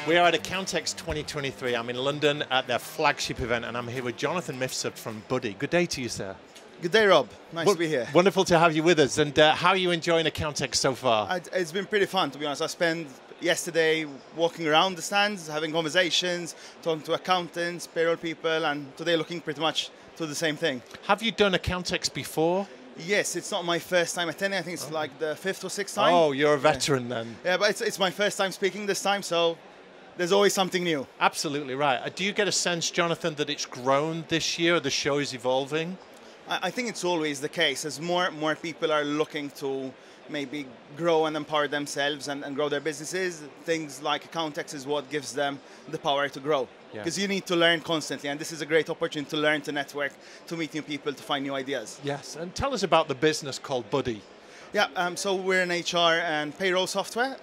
We are at Accountex 2023. I'm in London at their flagship event, and I'm here with Jonathan Mifsud from Buddy. Good day to you, sir. Good day, Rob. Nice to be here. Wonderful to have you with us. And how are you enjoying Accountex so far? It's been pretty fun, to be honest. I spent yesterday walking around the stands, having conversations, talking to accountants, payroll people, and today looking pretty much to the same thing. Have you done Accountex before? Yes, it's not my first time attending. I think it's like the 5th or 6th time. Oh, you're a veteran then. Yeah, but it's my first time speaking this time, so there's always something new. Absolutely right. Do you get a sense, Jonathan, that it's grown this year, the show is evolving? I think it's always the case. As more people are looking to maybe grow and empower themselves and grow their businesses, things like Accountex is what gives them the power to grow. Because you need to learn constantly, and this is a great opportunity to learn, to network, to meet new people, to find new ideas. Yes, and tell us about the business called Buddy. Yeah, so we're an HR and payroll software.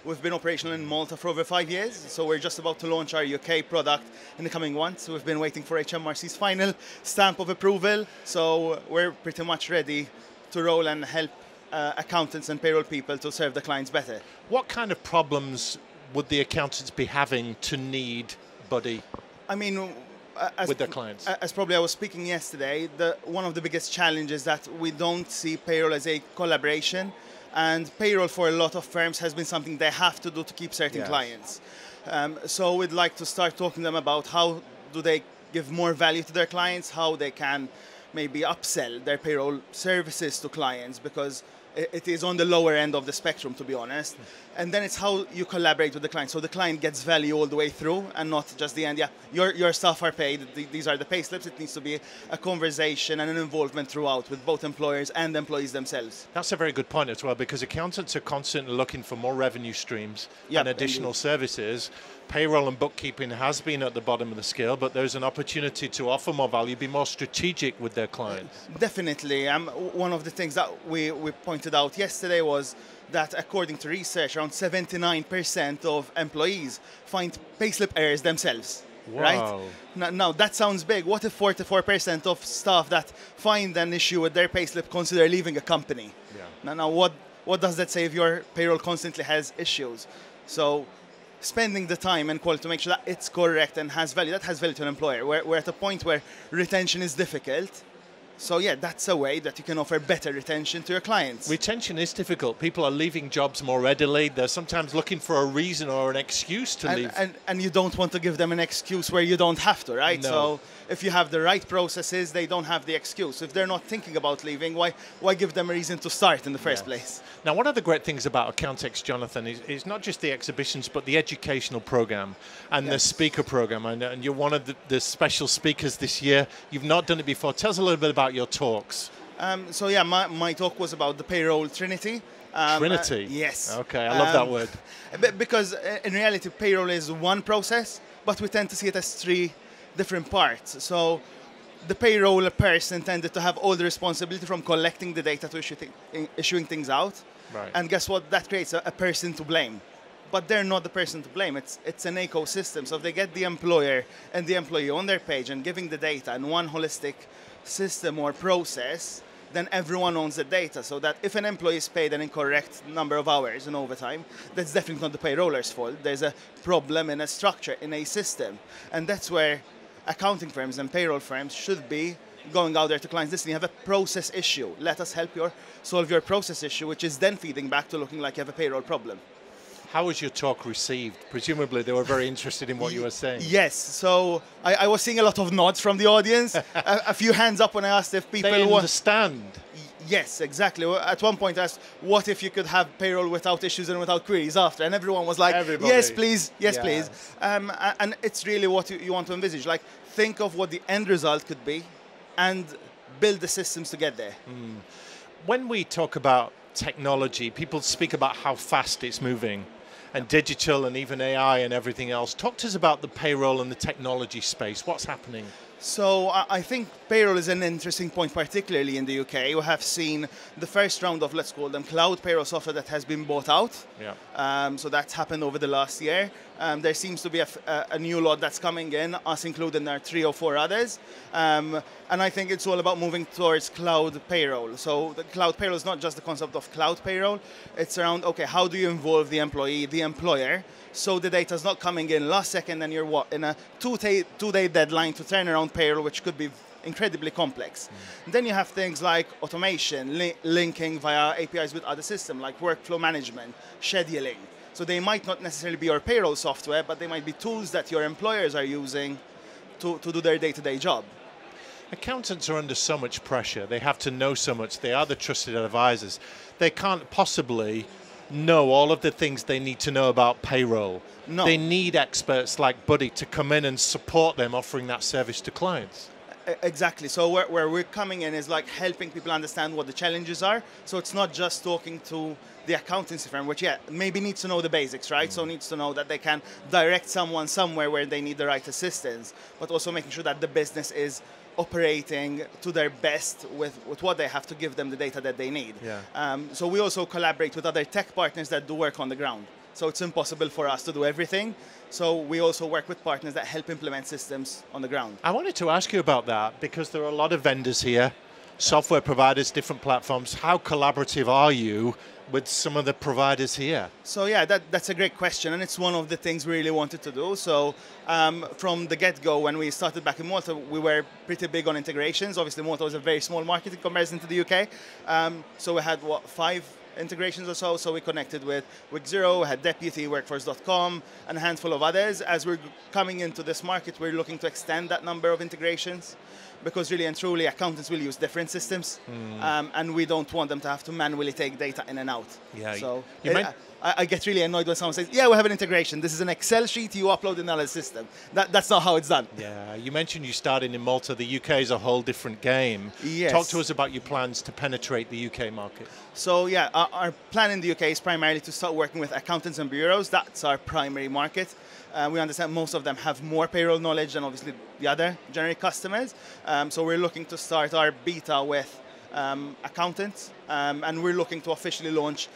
We've been operational in Malta for over 5 years, so we're just about to launch our UK product in the coming months. We've been waiting for HMRC's final stamp of approval, so we're pretty much ready to roll and help accountants and payroll people to serve the clients better. What kind of problems would the accountants be having to need Buddy? I mean, with their clients? As probably I was speaking yesterday, one of the biggest challenges that we don't see payroll as a collaboration, and payroll for a lot of firms has been something they have to do to keep certain clients. So we'd like to start talking to them about how do they give more value to their clients, how they can maybe upsell their payroll services to clients, because it is on the lower end of the spectrum, to be honest. And then it's how you collaborate with the client. So the client gets value all the way through and not just the end. Yeah, your staff are paid. These are the pay slips. It needs to be a conversation and an involvement throughout with both employers and employees themselves. That's a very good point as well, because accountants are constantly looking for more revenue streams and additional services. Payroll and bookkeeping has been at the bottom of the scale, but there's an opportunity to offer more value, be more strategic with their clients. Definitely. One of the things that we pointed out yesterday was that according to research, around 79% of employees find payslip errors themselves. Wow. Right? Now, that sounds big. What if 44% of staff that find an issue with their payslip consider leaving a company? Yeah. Now, what does that say if your payroll constantly has issues? So spending the time and quality to make sure that it's correct and has value, that has value to an employer. We're at a point where retention is difficult. So yeah, that's a way that you can offer better retention to your clients. Retention is difficult. People are leaving jobs more readily. They're sometimes looking for a reason or an excuse to leave. And you don't want to give them an excuse where you don't have to, right? No. So if you have the right processes, they don't have the excuse. If they're not thinking about leaving, why give them a reason to start in the first place? Now, one of the great things about Accountex, Jonathan, is not just the exhibitions, but the educational program and the speaker program. And you're one of the special speakers this year. You've not done it before. Tell us a little bit about your talks. So yeah, my talk was about the payroll trinity. Trinity? Yes. Okay, I love that word. Because in reality, payroll is one process, but we tend to see it as 3 different parts. So the payroll person tended to have all the responsibility from collecting the data to issuing things out. Right. And guess what? That creates a person to blame. But they're not the person to blame. It's an ecosystem. So if they get the employer and the employee on their page and giving the data in one holistic system or process, then everyone owns the data. So that if an employee is paid an incorrect number of hours in overtime, that's definitely not the payroller's fault. There's a problem in a structure, in a system. And that's where accounting firms and payroll firms should be going out there to clients. Listen, you have a process issue. Let us help you solve your process issue, which is then feeding back to looking like you have a payroll problem. How was your talk received? Presumably they were very interested in what you were saying. Yes, so I was seeing a lot of nods from the audience, a few hands up when I asked if people they understand. Yes, exactly. At one point I asked, what if you could have payroll without issues and without queries after? And everyone was like, yes, please, yes, please. And it's really what you want to envisage. Like, think of what the end result could be and build the systems to get there. When we talk about technology, people speak about how fast it's moving, and digital and even AI and everything else. Talk to us about the payroll and the technology space. What's happening? So I think payroll is an interesting point, particularly in the UK. We have seen the first round of, let's call them, cloud payroll software that has been bought out. Yeah. So that's happened over the last year. There seems to be a new lot that's coming in, us including our 3 or 4 others. And I think it's all about moving towards cloud payroll. So the cloud payroll is not just the concept of cloud payroll. It's around, okay, how do you involve the employee, the employer, so the data is not coming in last second and you're in a two-day deadline to turn around payroll, which could be incredibly complex. Then you have things like automation, linking via APIs with other systems, like workflow management, scheduling. So they might not necessarily be your payroll software, but they might be tools that your employers are using to do their day-to-day job. Accountants are under so much pressure. They have to know so much. They are the trusted advisors. They can't possibly know all of the things they need to know about payroll. No. They need experts like Buddy to come in and support them offering that service to clients. Exactly. So where we're coming in is like helping people understand what the challenges are. So it's not just talking to the accountancy firm, which maybe needs to know the basics, right? So needs to know that they can direct someone somewhere where they need the right assistance, but also making sure that the business is operating to their best with what they have to give them the data that they need. Yeah. So we also collaborate with other tech partners that do work on the ground. So it's impossible for us to do everything. So we also work with partners that help implement systems on the ground. I wanted to ask you about that because there are a lot of vendors here, software providers, different platforms. How collaborative are you with some of the providers here? So yeah, that's a great question, and it's one of the things we really wanted to do. So from the get-go, when we started back in Malta, we were pretty big on integrations. Obviously, Malta was a very small market in comparison to the UK. So we had, 5 integrations or so. So we connected with Wix0, had Deputy, Workforce.com, and a handful of others. As we're coming into this market, we're looking to extend that number of integrations, because really and truly accountants will use different systems, and we don't want them to have to manually take data in and out. Yeah. So I get really annoyed when someone says, yeah, we have an integration. This is an Excel sheet you upload in another system. That's not how it's done. Yeah, you mentioned you started in Malta. The UK is a whole different game. Yes. Talk to us about your plans to penetrate the UK market. So yeah, our plan in the UK is primarily to start working with accountants and bureaus. That's our primary market. We understand most of them have more payroll knowledge than obviously the other generic customers. So we're looking to start our beta with accountants, and we're looking to officially launch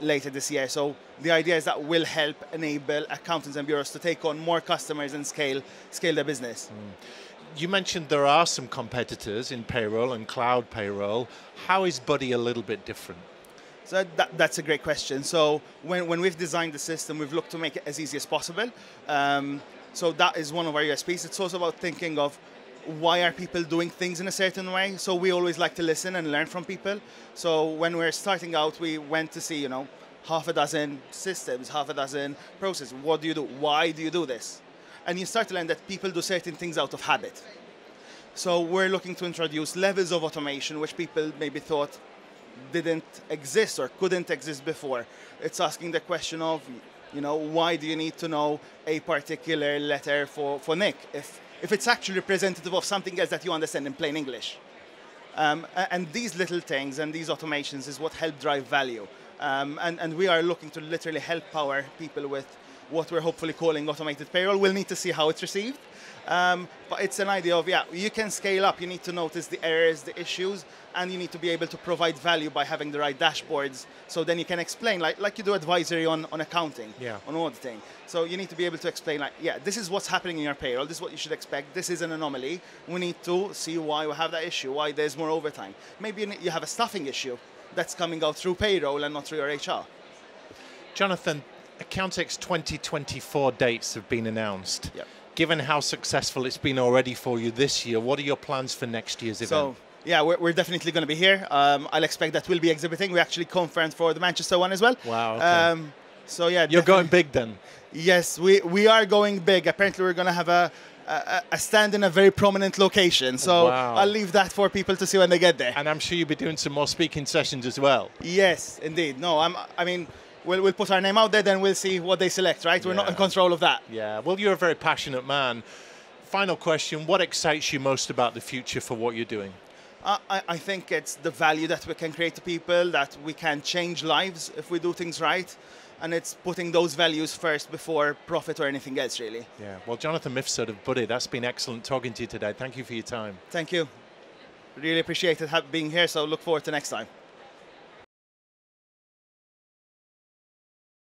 later this year. So the idea is that will help enable accountants and bureaus to take on more customers and scale their business. You mentioned there are some competitors in payroll and cloud payroll. How is Buddy a little bit different? So that's a great question. So when we've designed the system, we've looked to make it as easy as possible. So that is one of our USPs. It's also about thinking of why are people doing things in a certain way. So we always like to listen and learn from people. So when we're starting out, we went to see, half a dozen systems, half a dozen processes. What do you do? Why do you do this? And you start to learn that people do certain things out of habit. So we're looking to introduce levels of automation which people maybe thought didn't exist or couldn't exist before. It's asking the question of, why do you need to know a particular letter for Nick if it's actually representative of something else that you understand in plain English? And these little things and these automations is what help drive value. And we are looking to literally help power people with what we're hopefully calling automated payroll. We'll need to see how it's received. But it's an idea of, you can scale up. You need to notice the errors, the issues, and you need to be able to provide value by having the right dashboards. So then you can explain, like you do advisory on accounting, on auditing. So you need to be able to explain, this is what's happening in your payroll. This is what you should expect. This is an anomaly. We need to see why we have that issue, why there's more overtime. Maybe you have a staffing issue that's coming out through payroll and not through your HR. Jonathan, Accountex 2024 dates have been announced. Yep. Given how successful it's been already for you this year, what are your plans for next year's event? So, yeah, we're definitely going to be here. I'll expect that we'll be exhibiting. We actually confirmed for the Manchester one as well. Wow. Okay. So yeah, you're going big then. Yes, we are going big. Apparently, we're going to have a stand in a very prominent location. So wow. I'll leave that for people to see when they get there. And I'm sure you'll be doing some more speaking sessions as well. Yes, indeed. No, I mean. We'll put our name out there, then we'll see what they select, right? We're not in control of that. Yeah, well, you're a very passionate man. Final question, what excites you most about the future for what you're doing? I think it's the value that we can create to people, that we can change lives if we do things right. And it's putting those values first before profit or anything else, really. Yeah, well, Jonathan Mifsud of Buddy, that's been excellent talking to you today. Thank you for your time. Thank you. Really appreciate it being here, so look forward to next time.